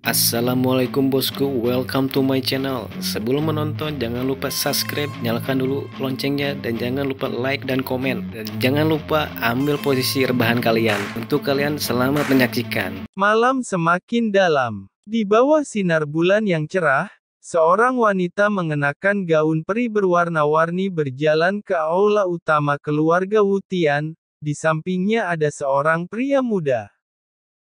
Assalamualaikum bosku, welcome to my channel. Sebelum menonton jangan lupa subscribe, nyalakan dulu loncengnya, dan jangan lupa like dan komen. Dan jangan lupa ambil posisi rebahan kalian. Untuk kalian selamat menyaksikan. Malam semakin dalam. Di bawah sinar bulan yang cerah, seorang wanita mengenakan gaun peri berwarna-warni berjalan ke aula utama keluarga Wutian. Di sampingnya ada seorang pria muda.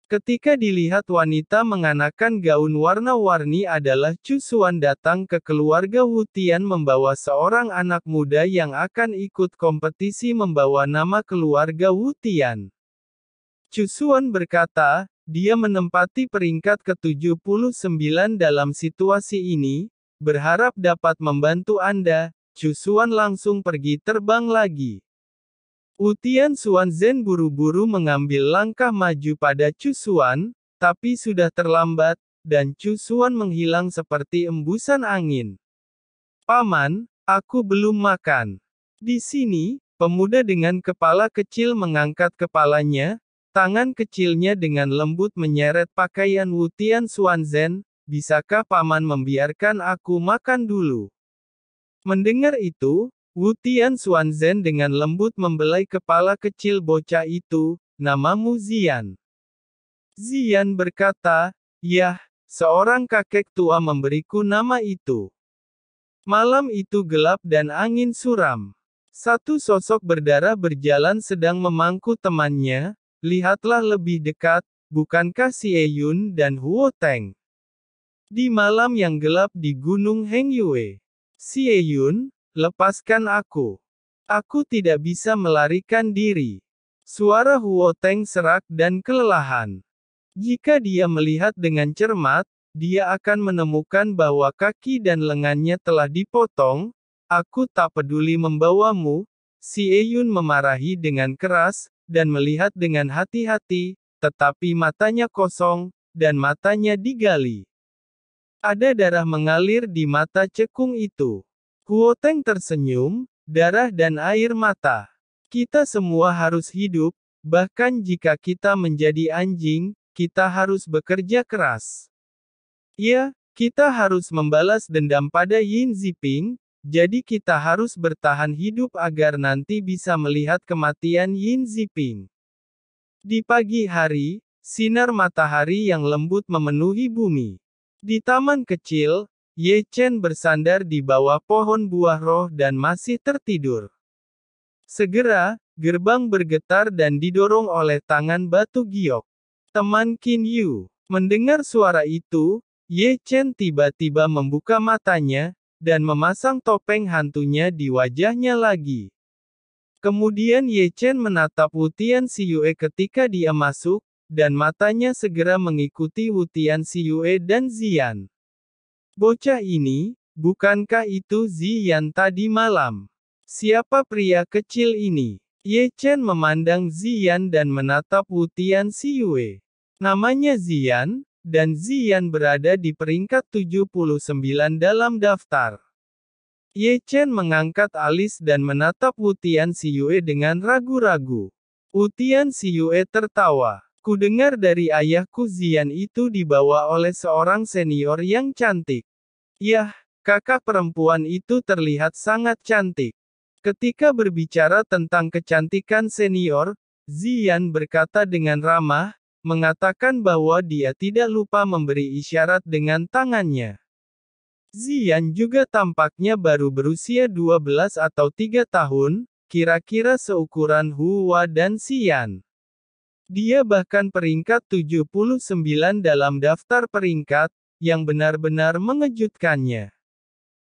Ketika dilihat wanita mengenakan gaun warna-warni adalah Chu Xuan datang ke keluarga Wutian membawa seorang anak muda yang akan ikut kompetisi membawa nama keluarga Wutian. Chu Xuan berkata, dia menempati peringkat ke-79 dalam situasi ini, berharap dapat membantu Anda. Chu Xuan langsung pergi terbang lagi. Wutian Xuanzhen buru-buru mengambil langkah maju pada Chu Xuan, tapi sudah terlambat, dan Chu Xuan menghilang seperti embusan angin. Paman, aku belum makan. Di sini, pemuda dengan kepala kecil mengangkat kepalanya, tangan kecilnya dengan lembut menyeret pakaian Wutian Xuanzhen, bisakah paman membiarkan aku makan dulu? Mendengar itu, Wutian Xuanzhen dengan lembut membelai kepala kecil bocah itu, namamu Zian. Zian berkata, yah, seorang kakek tua memberiku nama itu. Malam itu gelap dan angin suram. Satu sosok berdarah berjalan sedang memangku temannya, lihatlah lebih dekat, bukankah Xie Yun dan Huo Teng? Di malam yang gelap di Gunung Hengyue. Xie Yun, lepaskan aku. Aku tidak bisa melarikan diri. Suara Huo Teng serak dan kelelahan. Jika dia melihat dengan cermat, dia akan menemukan bahwa kaki dan lengannya telah dipotong. Aku tak peduli membawamu. Xie Yun memarahi dengan keras, dan melihat dengan hati-hati, tetapi matanya kosong, dan matanya digali. Ada darah mengalir di mata cekung itu. Huo Teng tersenyum, darah dan air mata. Kita semua harus hidup, bahkan jika kita menjadi anjing, kita harus bekerja keras. Ya, kita harus membalas dendam pada Yin Ziping, jadi kita harus bertahan hidup agar nanti bisa melihat kematian Yin Ziping. Di pagi hari, sinar matahari yang lembut memenuhi bumi. Di taman kecil, Ye Chen bersandar di bawah pohon buah roh dan masih tertidur. Segera, gerbang bergetar dan didorong oleh tangan batu giok. Teman Qin Yu. Mendengar suara itu, Ye Chen tiba-tiba membuka matanya, dan memasang topeng hantunya di wajahnya lagi. Kemudian Ye Chen menatap Wutian Xiyue ketika dia masuk, dan matanya segera mengikuti Wutian Xiyue dan Zian. Bocah ini, bukankah itu Zian tadi malam? Siapa pria kecil ini? Ye Chen memandang Zian dan menatap Wutian Xiyue. Namanya Zian, dan Zian berada di peringkat 79 dalam daftar. Ye Chen mengangkat alis dan menatap Wutian Xiyue dengan ragu-ragu. Wutian Xiyue tertawa. Kudengar dari ayahku Zian itu dibawa oleh seorang senior yang cantik. Yah, kakak perempuan itu terlihat sangat cantik. Ketika berbicara tentang kecantikan senior, Zian berkata dengan ramah, mengatakan bahwa dia tidak lupa memberi isyarat dengan tangannya. Zian juga tampaknya baru berusia 12 atau 3 tahun, kira-kira seukuran Hua dan Xian. Dia bahkan peringkat 79 dalam daftar peringkat, yang benar-benar mengejutkannya.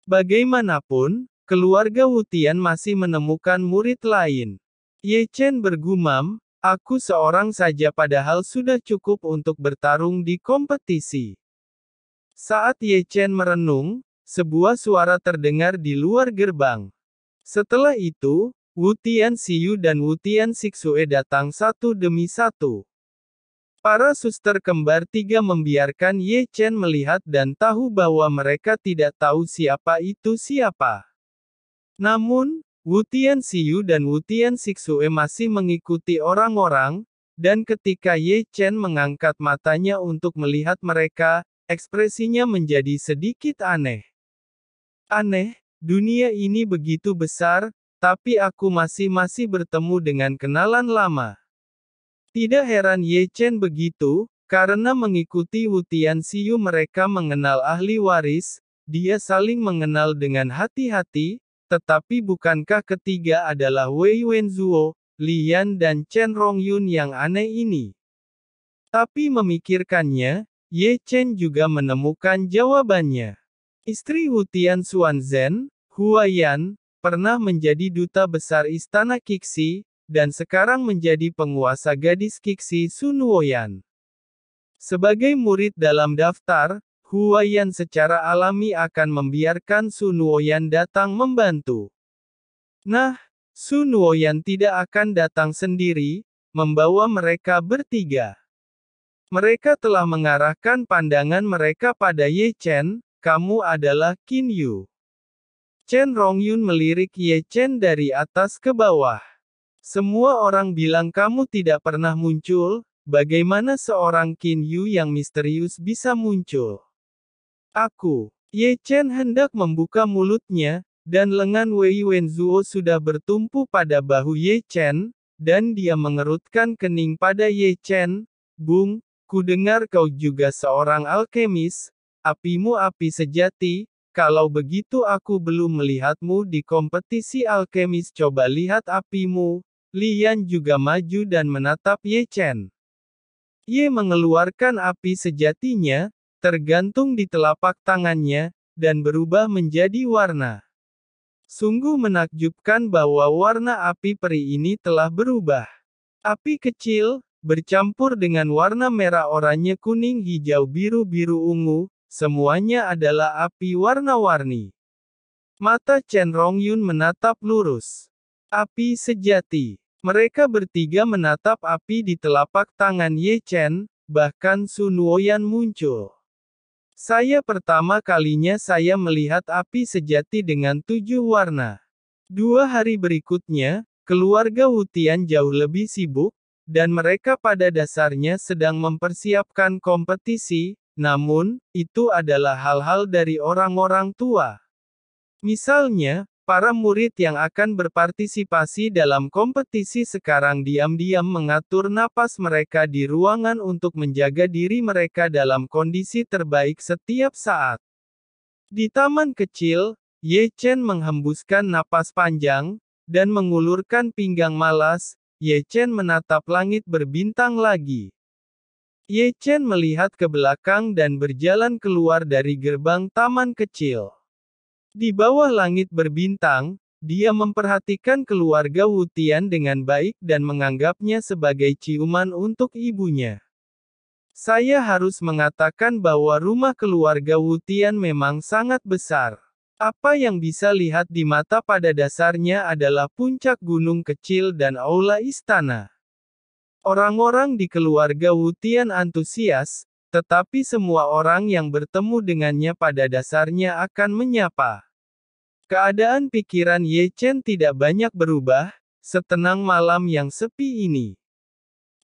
Bagaimanapun, keluarga Wutian masih menemukan murid lain. Ye Chen bergumam, aku seorang saja padahal sudah cukup untuk bertarung di kompetisi. Saat Ye Chen merenung, sebuah suara terdengar di luar gerbang. Setelah itu, Wutian Xiyu dan Wutian Xixue datang satu demi satu. Para suster kembar tiga membiarkan Ye Chen melihat dan tahu bahwa mereka tidak tahu siapa itu siapa. Namun, Wutian Xiyu dan Wutian Xixue masih mengikuti orang-orang, dan ketika Ye Chen mengangkat matanya untuk melihat mereka, ekspresinya menjadi sedikit aneh. Aneh, dunia ini begitu besar, tapi aku masih bertemu dengan kenalan lama. Tidak heran Ye Chen begitu, karena mengikuti Wu Tianxiu mereka mengenal ahli waris, dia saling mengenal dengan hati-hati, tetapi bukankah ketiga adalah Wei Wenzuo, Li Yan dan Chen Rongyun yang aneh ini? Tapi memikirkannya, Ye Chen juga menemukan jawabannya. Istri Wu Tian Xuanzhen, Hua Yan, pernah menjadi duta besar istana Qixi, dan sekarang menjadi penguasa gadis Qixi Sun Woyan. Sebagai murid dalam daftar, Hua Yan secara alami akan membiarkan Sun Woyan datang membantu. Nah, Sun Woyan tidak akan datang sendiri, membawa mereka bertiga. Mereka telah mengarahkan pandangan mereka pada Ye Chen, kamu adalah Qin Yu. Chen Rongyun melirik Ye Chen dari atas ke bawah. Semua orang bilang kamu tidak pernah muncul, bagaimana seorang Qin Yu yang misterius bisa muncul? Aku. Ye Chen hendak membuka mulutnya, dan lengan Wei Wenzuo sudah bertumpu pada bahu Ye Chen, dan dia mengerutkan kening pada Ye Chen. Bung, ku dengar kau juga seorang alkemis, apimu api sejati, kalau begitu aku belum melihatmu di kompetisi alkemis, coba lihat apimu. Li Yan juga maju dan menatap Ye Chen. Ye mengeluarkan api sejatinya, tergantung di telapak tangannya, dan berubah menjadi warna. Sungguh menakjubkan bahwa warna api peri ini telah berubah. Api kecil, bercampur dengan warna merah oranye kuning hijau biru ungu, semuanya adalah api warna-warni. Mata Chen Rongyun menatap lurus. Api sejati. Mereka bertiga menatap api di telapak tangan Ye Chen, bahkan Sun Woyan muncul. Pertama kalinya saya melihat api sejati dengan 7 warna. 2 hari berikutnya, keluarga Wu Tian jauh lebih sibuk, dan mereka pada dasarnya sedang mempersiapkan kompetisi, namun, itu adalah hal-hal dari orang-orang tua. Misalnya, para murid yang akan berpartisipasi dalam kompetisi sekarang diam-diam mengatur napas mereka di ruangan untuk menjaga diri mereka dalam kondisi terbaik setiap saat. Di taman kecil, Ye Chen menghembuskan napas panjang, dan mengulurkan pinggang malas. Ye Chen menatap langit berbintang lagi. Ye Chen melihat ke belakang dan berjalan keluar dari gerbang taman kecil. Di bawah langit berbintang, dia memperhatikan keluarga Wu Tian dengan baik dan menganggapnya sebagai ciuman untuk ibunya. Saya harus mengatakan bahwa rumah keluarga Wu Tian memang sangat besar. Apa yang bisa lihat di mata pada dasarnya adalah puncak gunung kecil dan aula istana. Orang-orang di keluarga Wu Tian antusias, tetapi semua orang yang bertemu dengannya pada dasarnya akan menyapa. Keadaan pikiran Ye Chen tidak banyak berubah, setenang malam yang sepi ini.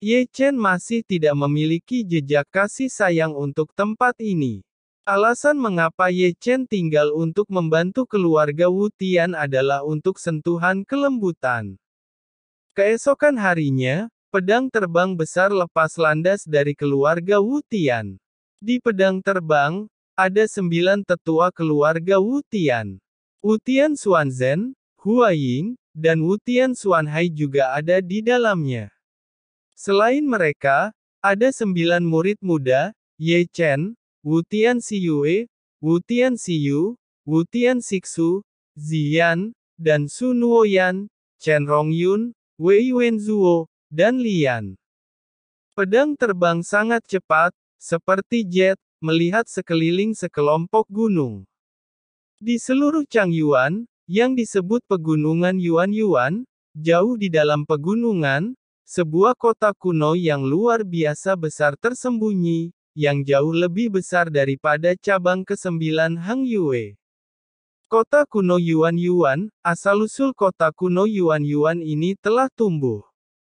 Ye Chen masih tidak memiliki jejak kasih sayang untuk tempat ini. Alasan mengapa Ye Chen tinggal untuk membantu keluarga Wu Tian adalah untuk sentuhan kelembutan. Keesokan harinya, pedang terbang besar lepas landas dari keluarga Wu Tian. Di pedang terbang, ada 9 tetua keluarga Wu Tian. Wu Tian Xuanzhen, Hua Ying, dan Wu Tian Xuanhai juga ada di dalamnya. Selain mereka, ada 9 murid muda, Ye Chen, Wu Tian Xiyue, Wu Tian Xiyu, Wu Tian Xixu, Ziyan, dan Sun Woyan, Chen Rongyun, Wei Wenzuo, dan Li Yan. Pedang terbang sangat cepat, seperti jet, melihat sekeliling sekelompok gunung. Di seluruh Changyuan, yang disebut pegunungan Yuan-Yuan, jauh di dalam pegunungan, sebuah kota kuno yang luar biasa besar tersembunyi, yang jauh lebih besar daripada cabang ke-9 Hang Yue. Kota kuno Yuan-Yuan, asal-usul kota kuno Yuan-Yuan ini telah tumbuh.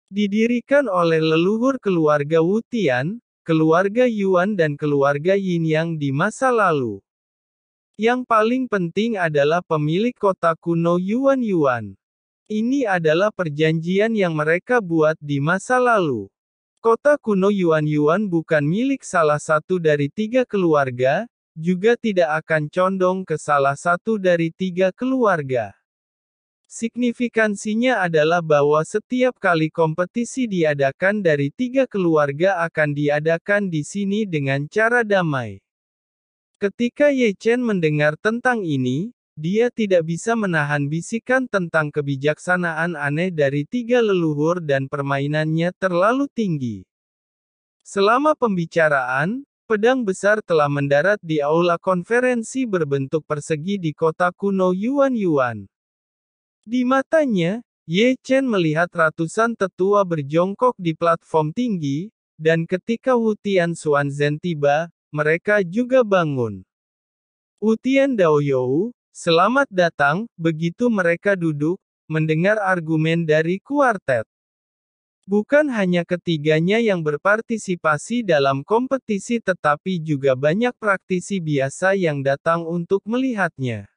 Didirikan oleh leluhur keluarga Wu Tian, keluarga Yuan dan keluarga Yin Yang di masa lalu. Yang paling penting adalah pemilik kota kuno Yuan. Ini adalah perjanjian yang mereka buat di masa lalu. Kota kuno Yuan bukan milik salah satu dari 3 keluarga, juga tidak akan condong ke salah satu dari 3 keluarga. Signifikansinya adalah bahwa setiap kali kompetisi diadakan dari 3 keluarga akan diadakan di sini dengan cara damai. Ketika Ye Chen mendengar tentang ini, dia tidak bisa menahan bisikan tentang kebijaksanaan aneh dari 3 leluhur dan permainannya terlalu tinggi. Selama pembicaraan, pedang besar telah mendarat di aula konferensi berbentuk persegi di kota kuno Yuan. Di matanya, Ye Chen melihat ratusan tetua berjongkok di platform tinggi, dan ketika Wu Tian Xuanzhen tiba, mereka juga bangun. Wu Tian Daoyou, selamat datang, begitu mereka duduk, mendengar argumen dari kuartet. Bukan hanya ketiganya yang berpartisipasi dalam kompetisi tetapi juga banyak praktisi biasa yang datang untuk melihatnya.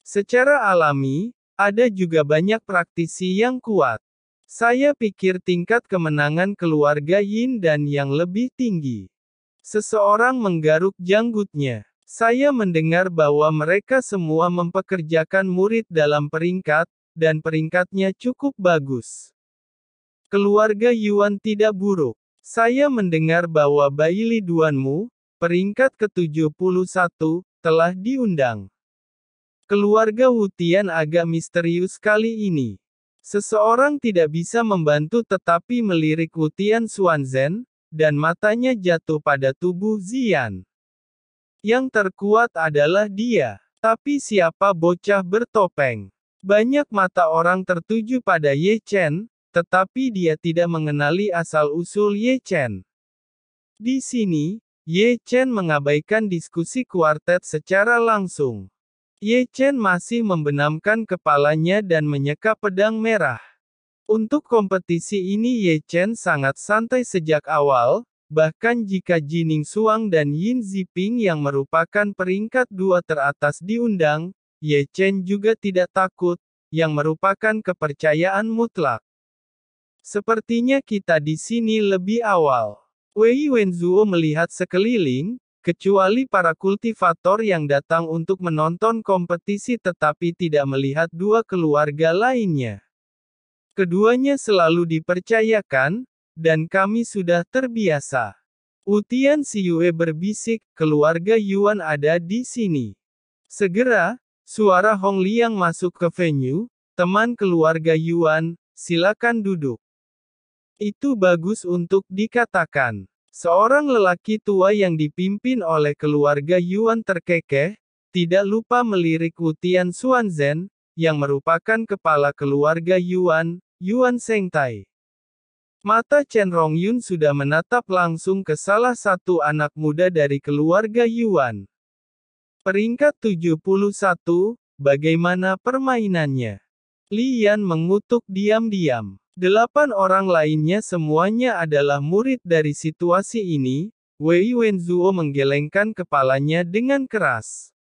Secara alami, ada juga banyak praktisi yang kuat. Saya pikir tingkat kemenangan keluarga Yin dan yang lebih tinggi. Seseorang menggaruk janggutnya. Saya mendengar bahwa mereka semua mempekerjakan murid dalam peringkat, dan peringkatnya cukup bagus. Keluarga Yuan tidak buruk. Saya mendengar bahwa Baili Duanmu, peringkat ke-71, telah diundang. Keluarga Wu Tian agak misterius kali ini. Seseorang tidak bisa membantu tetapi melirik Wu Tian Xuanzhen, dan matanya jatuh pada tubuh Ziyan. Yang terkuat adalah dia. Tapi siapa bocah bertopeng? Banyak mata orang tertuju pada Ye Chen, tetapi dia tidak mengenali asal-usul Ye Chen. Di sini, Ye Chen mengabaikan diskusi kuartet secara langsung. Ye Chen masih membenamkan kepalanya dan menyeka pedang merah. Untuk kompetisi ini Ye Chen sangat santai sejak awal, bahkan jika Jining Xuang dan Yin Ziping yang merupakan peringkat 2 teratas diundang, Ye Chen juga tidak takut, yang merupakan kepercayaan mutlak. Sepertinya kita di sini lebih awal. Wei Wenzuo melihat sekeliling, kecuali para kultivator yang datang untuk menonton kompetisi tetapi tidak melihat 2 keluarga lainnya. Keduanya selalu dipercayakan, dan kami sudah terbiasa. Wu Tian Xiyue berbisik, keluarga Yuan ada di sini. Segera, suara Hong Liang masuk ke venue, teman keluarga Yuan, silakan duduk. Itu bagus untuk dikatakan. Seorang lelaki tua yang dipimpin oleh keluarga Yuan terkekeh, tidak lupa melirik Wu Tian Xuanzhen, yang merupakan kepala keluarga Yuan Zhengtai. Mata Chen Rongyun sudah menatap langsung ke salah satu anak muda dari keluarga Yuan. Peringkat 71, bagaimana permainannya? Li Yan mengutuk diam-diam. 8 orang lainnya semuanya adalah murid dari situasi ini. Wei Wenzuo menggelengkan kepalanya dengan keras.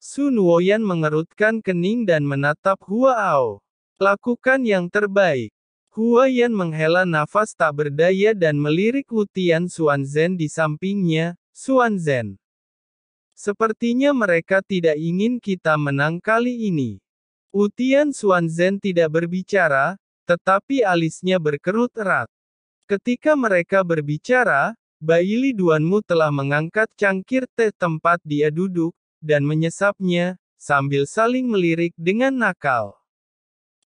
Sun Woyan mengerutkan kening dan menatap Hua Ao. Lakukan yang terbaik. Hua Yan menghela nafas tak berdaya dan melirik Wu Tian Xuanzhen di sampingnya. Xuanzhen. Sepertinya mereka tidak ingin kita menang kali ini. Wu Tian Xuanzhen tidak berbicara, tetapi alisnya berkerut erat. Ketika mereka berbicara, Baili Duanmu telah mengangkat cangkir teh tempat dia duduk, dan menyesapnya, sambil saling melirik dengan nakal.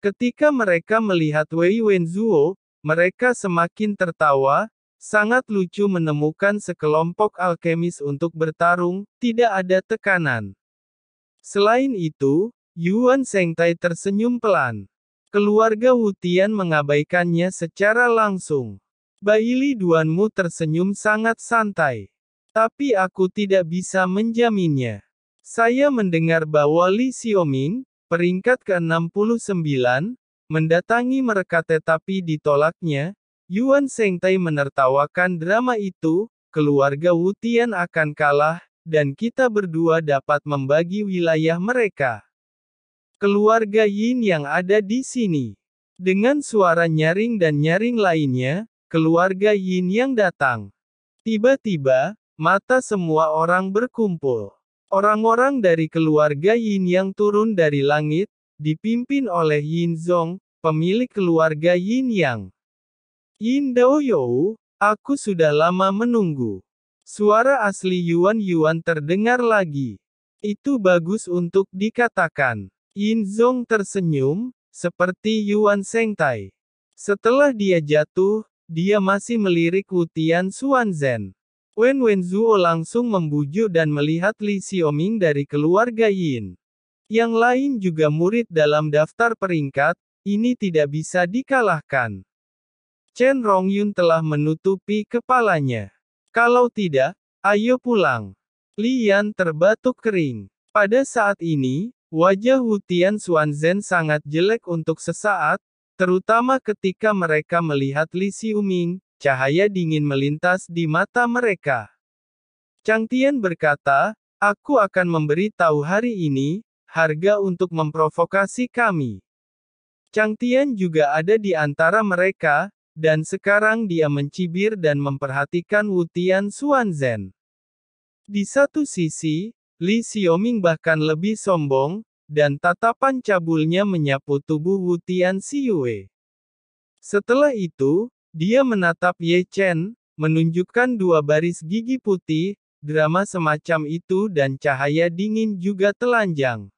Ketika mereka melihat Wei Wenzuo, mereka semakin tertawa, sangat lucu menemukan sekelompok alkemis untuk bertarung, tidak ada tekanan. Selain itu, Yuan Zhengtai tersenyum pelan. Keluarga Wu Tian mengabaikannya secara langsung. Baili Duanmu tersenyum sangat santai. Tapi aku tidak bisa menjaminnya. Saya mendengar bahwa Li Xiaoming, peringkat ke-69, mendatangi mereka tetapi ditolaknya. Yuan Shengtai menertawakan drama itu, keluarga Wu Tian akan kalah, dan kita berdua dapat membagi wilayah mereka. Keluarga Yin yang ada di sini. Dengan suara nyaring dan nyaring lainnya, keluarga Yin yang datang. Tiba-tiba, mata semua orang berkumpul. Orang-orang dari keluarga Yin yang turun dari langit, dipimpin oleh Yin Zong, pemilik keluarga Yin Yang. Yin Daoyou, aku sudah lama menunggu. Suara asli Yuan terdengar lagi. Itu bagus untuk dikatakan. Yin Zong tersenyum, seperti Yuan Shengtai. Setelah dia jatuh, dia masih melirik Wu Tian Xuanzhen. Wen Wenzuo langsung membujuk dan melihat Li Xiaoming dari keluarga Yin. Yang lain juga murid dalam daftar peringkat, ini tidak bisa dikalahkan. Chen Rongyun telah menutupi kepalanya. Kalau tidak, ayo pulang. Li Yan terbatuk kering. Pada saat ini, wajah Wu Tian Xuanzhen sangat jelek untuk sesaat, terutama ketika mereka melihat Li Xiaoming, cahaya dingin melintas di mata mereka. Chang Tian berkata, aku akan memberitahu hari ini, harga untuk memprovokasi kami. Chang Tian juga ada di antara mereka, dan sekarang dia mencibir dan memperhatikan Wu Tian Xuanzhen. Di satu sisi, Li Xiaoming bahkan lebih sombong, dan tatapan cabulnya menyapu tubuh Wu Tian Xiyue. Setelah itu, dia menatap Ye Chen, menunjukkan dua baris gigi putih, drama semacam itu dan cahaya dingin juga telanjang.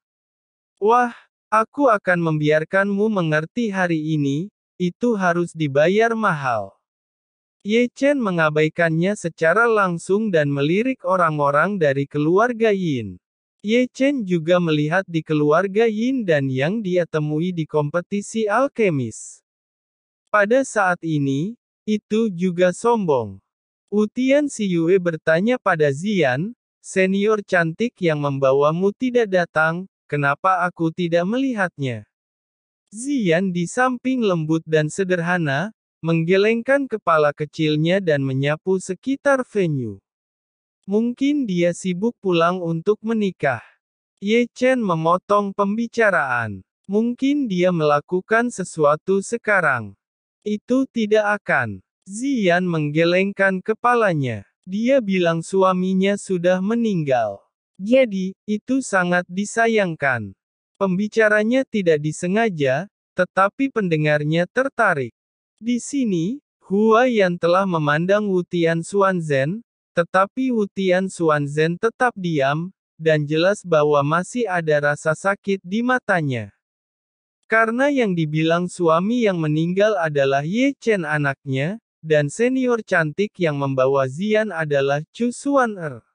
Wah, aku akan membiarkanmu mengerti hari ini, itu harus dibayar mahal. Ye Chen mengabaikannya secara langsung dan melirik orang-orang dari keluarga Yin. Ye Chen juga melihat di keluarga Yin dan yang dia temui di kompetisi alkemis. Pada saat ini, itu juga sombong. Wu Tian Xiyue bertanya pada Ziyan, senior cantik yang membawamu tidak datang, kenapa aku tidak melihatnya? Ziyan di samping lembut dan sederhana, menggelengkan kepala kecilnya dan menyapu sekitar venue. Mungkin dia sibuk pulang untuk menikah. Ye Chen memotong pembicaraan. Mungkin dia melakukan sesuatu sekarang. Itu tidak akan. Ziyan menggelengkan kepalanya. Dia bilang suaminya sudah meninggal. Jadi, itu sangat disayangkan. Pembicaranya tidak disengaja, tetapi pendengarnya tertarik. Di sini, Hua Yan telah memandang Wu Tian Xuanzhen, tetapi Wu Tian Xuanzhen tetap diam, dan jelas bahwa masih ada rasa sakit di matanya. Karena yang dibilang suami yang meninggal adalah Ye Chen anaknya, dan senior cantik yang membawa Ziyan adalah Chu Xuan-er.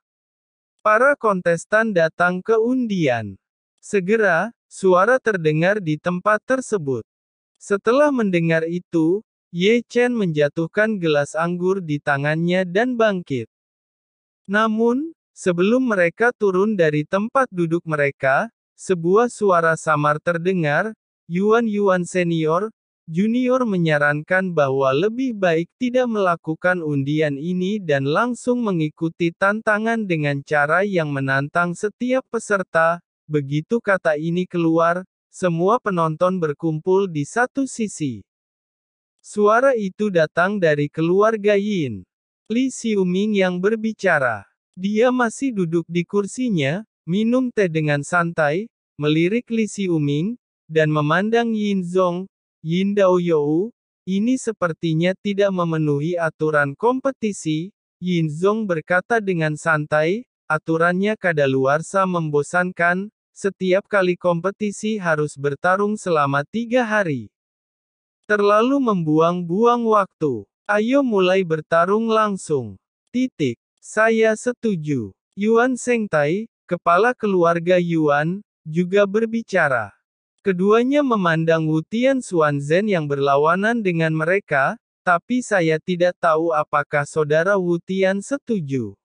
Para kontestan datang ke undian. Segera, suara terdengar di tempat tersebut. Setelah mendengar itu, Ye Chen menjatuhkan gelas anggur di tangannya dan bangkit. Namun, sebelum mereka turun dari tempat duduk mereka, sebuah suara samar terdengar, Yuan senior, junior menyarankan bahwa lebih baik tidak melakukan undian ini dan langsung mengikuti tantangan dengan cara yang menantang setiap peserta. Begitu kata ini keluar, semua penonton berkumpul di satu sisi. Suara itu datang dari keluarga Yin. Li Xiaoming yang berbicara. Dia masih duduk di kursinya, minum teh dengan santai, melirik Li Xiaoming, dan memandang Yin Zong, Yin Daoyou. Ini sepertinya tidak memenuhi aturan kompetisi. Yin Zong berkata dengan santai, aturannya kadaluarsa membosankan, setiap kali kompetisi harus bertarung selama 3 hari. Terlalu membuang-buang waktu. Ayo mulai bertarung langsung. Titik. Saya setuju. Yuan Shengtai, kepala keluarga Yuan, juga berbicara. Keduanya memandang Wu Tian Xuanzhen yang berlawanan dengan mereka, tapi saya tidak tahu apakah saudara Wu Tian setuju.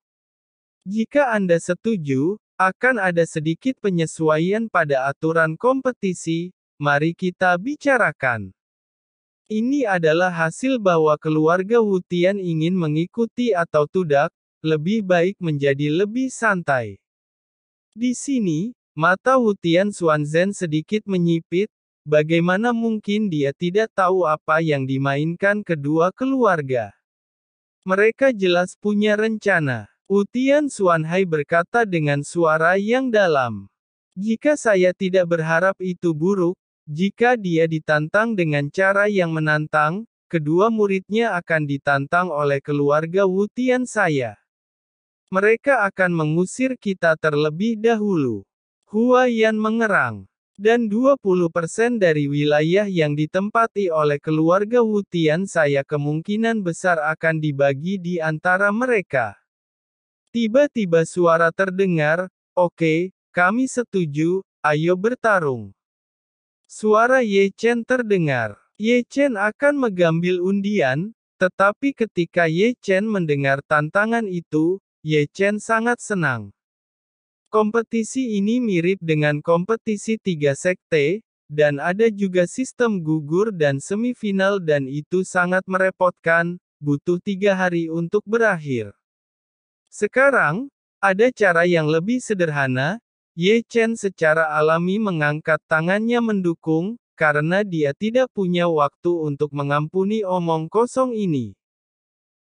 Jika Anda setuju, akan ada sedikit penyesuaian pada aturan kompetisi. mari kita bicarakan. Ini adalah hasil bahwa keluarga Wu Tian ingin mengikuti atau tidak, lebih baik menjadi lebih santai. Di sini, mata Wu Tian Xuanzhen sedikit menyipit, bagaimana mungkin dia tidak tahu apa yang dimainkan kedua keluarga. Mereka jelas punya rencana. Wu Tian Xuanhai berkata dengan suara yang dalam. Jika saya tidak berharap itu buruk, jika dia ditantang dengan cara yang menantang, kedua muridnya akan ditantang oleh keluarga Wu Tian saya. Mereka akan mengusir kita terlebih dahulu. Hua Yan mengerang. Dan 20% dari wilayah yang ditempati oleh keluarga Wu Tian saya kemungkinan besar akan dibagi di antara mereka. Tiba-tiba suara terdengar, oke, kami setuju, ayo bertarung. Suara Ye Chen terdengar. Ye Chen akan mengambil undian, tetapi ketika Ye Chen mendengar tantangan itu, Ye Chen sangat senang. Kompetisi ini mirip dengan kompetisi 3 sekte, dan ada juga sistem gugur dan semifinal dan itu sangat merepotkan, butuh 3 hari untuk berakhir. Sekarang, ada cara yang lebih sederhana, Ye Chen secara alami mengangkat tangannya mendukung, karena dia tidak punya waktu untuk mengampuni omong kosong ini.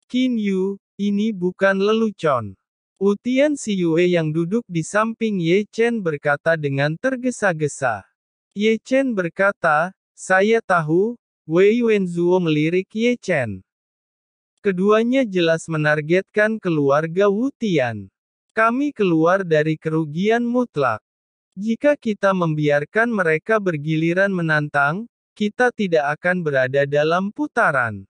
Qin Yu, ini bukan lelucon. Wu Tian Xiyue yang duduk di samping Ye Chen berkata dengan tergesa-gesa. Ye Chen berkata, saya tahu, Wei Wenzuo melirik Ye Chen. Keduanya jelas menargetkan keluarga Wu Tian. Kami keluar dari kerugian mutlak. Jika kita membiarkan mereka bergiliran menantang, kita tidak akan berada dalam putaran.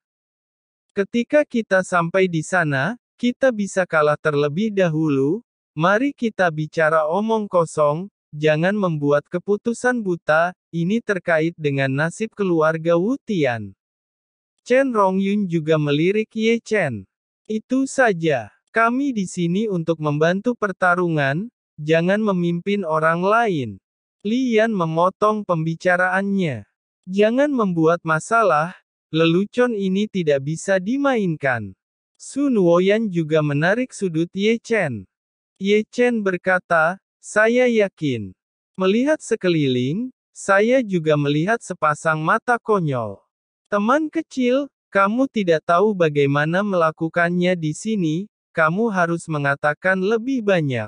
Ketika kita sampai di sana, kita bisa kalah terlebih dahulu. Mari kita bicara omong kosong, jangan membuat keputusan buta, ini terkait dengan nasib keluarga Wu Tian. Chen Rongyun juga melirik Ye Chen. Itu saja. Kami di sini untuk membantu pertarungan, jangan memimpin orang lain. Li Yan memotong pembicaraannya. Jangan membuat masalah, lelucon ini tidak bisa dimainkan. Sun Woyan juga menarik sudut Ye Chen. Ye Chen berkata, saya yakin. Melihat sekeliling, saya juga melihat sepasang mata konyol. Teman kecil, kamu tidak tahu bagaimana melakukannya di sini, kamu harus mengatakan lebih banyak.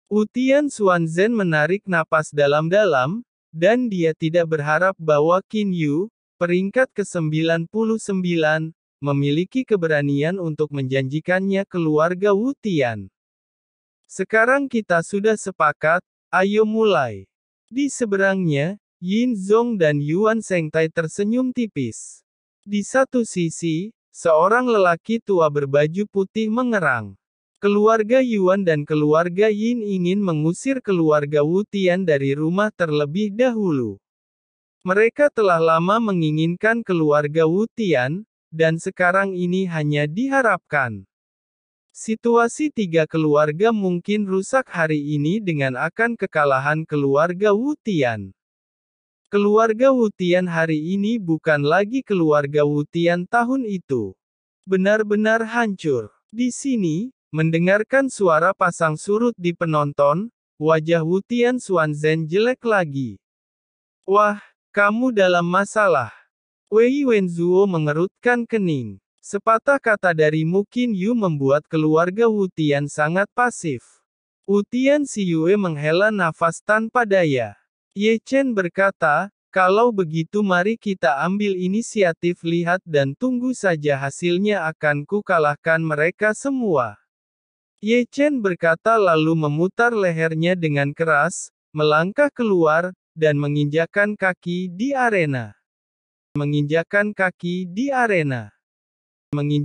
Wu Tian Xuanzhen menarik napas dalam-dalam, dan dia tidak berharap bahwa Qin Yu, peringkat ke-99, memiliki keberanian untuk menjanjikannya keluarga Wu Tian. Sekarang kita sudah sepakat, ayo mulai. Di seberangnya, Yin Zong dan Yuan Shengtai tersenyum tipis. Di satu sisi, seorang lelaki tua berbaju putih mengerang. Keluarga Yuan dan keluarga Yin ingin mengusir keluarga Wu Tian dari rumah terlebih dahulu. Mereka telah lama menginginkan keluarga Wu Tian, dan sekarang ini hanya diharapkan. Situasi tiga keluarga mungkin rusak hari ini dengan akan kekalahan keluarga Wu Tian. Keluarga Wu Tian hari ini bukan lagi keluarga Wu Tian tahun itu. Benar-benar hancur. Di sini, mendengarkan suara pasang surut di penonton, wajah Wu Tian Xuanzhen jelek lagi. Wah, kamu dalam masalah. Wei Wenzuo mengerutkan kening. Sepatah kata dari Mu Qin Yu membuat keluarga Wu Tian sangat pasif. Wu Tian Xiyue menghela nafas tanpa daya. Ye Chen berkata, kalau begitu mari kita ambil inisiatif lihat dan tunggu saja hasilnya akan ku kalahkan mereka semua. Ye Chen berkata lalu memutar lehernya dengan keras, melangkah keluar, dan menginjakkan kaki di arena. Menginjakkan kaki di arena.